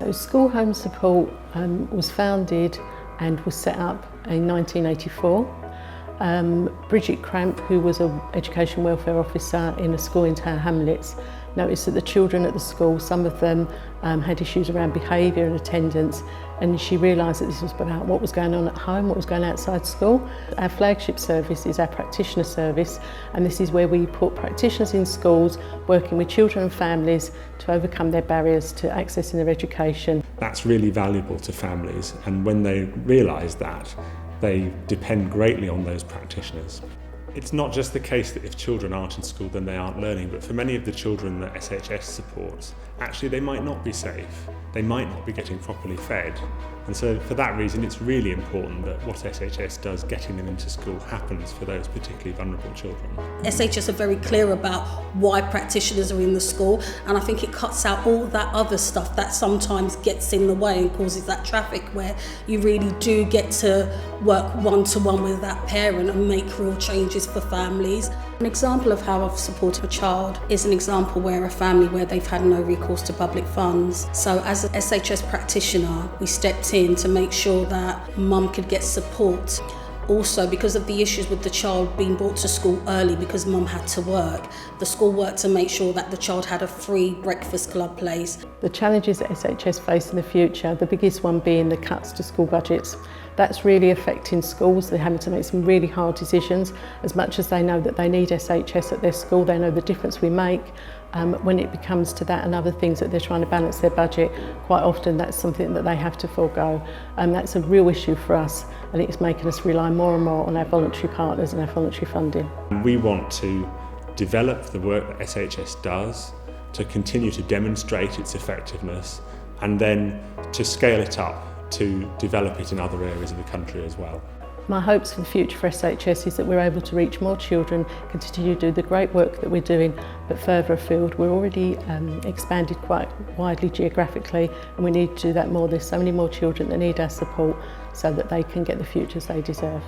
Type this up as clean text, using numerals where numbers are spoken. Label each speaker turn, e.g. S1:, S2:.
S1: So School Home Support was founded and was set up in 1984. Bridget Cramp, who was an education welfare officer in a school in Tower Hamlets, noticed that the children at the school, some of them had issues around behaviour and attendance, and she realised that this was about what was going on at home, what was going on outside school. Our flagship service is our practitioner service, and this is where we put practitioners in schools working with children and families to overcome their barriers to accessing their education.
S2: That's really valuable to families, and when they realise that, they depend greatly on those practitioners. It's not just the case that if children aren't in school then they aren't learning, but for many of the children that SHS supports, actually they might not be safe, they might not be getting properly fed. And so for that reason it's really important that what SHS does, getting them into school, happens for those particularly vulnerable children.
S3: SHS are very clear about why practitioners are in the school, and I think it cuts out all that other stuff that sometimes gets in the way and causes that traffic, where you really do get to work one-to-one with that parent and make real changes for families. An example of how I've supported a child is an example where a family where they've had no recourse to public funds. So as an SHS practitioner, we stepped in to make sure that mum could get support. Also, because of the issues with the child being brought to school early because mum had to work, the school worked to make sure that the child had a free breakfast club place.
S1: The challenges that SHS face in the future, the biggest one being the cuts to school budgets. That's really affecting schools. They're having to make some really hard decisions. As much as they know that they need SHS at their school, they know the difference we make. When it becomes to that and other things that they're trying to balance their budget, quite often that's something that they have to forego. That's a real issue for us, and it's making us rely more and more on our voluntary partners and our voluntary funding.
S2: We want to develop the work that SHS does, to continue to demonstrate its effectiveness, and then to scale it up, to develop it in other areas of the country as well.
S1: My hopes for the future for SHS is that we're able to reach more children, continue to do the great work that we're doing, but further afield. We're already expanded quite widely geographically, and we need to do that more. There's so many more children that need our support so that they can get the futures they deserve.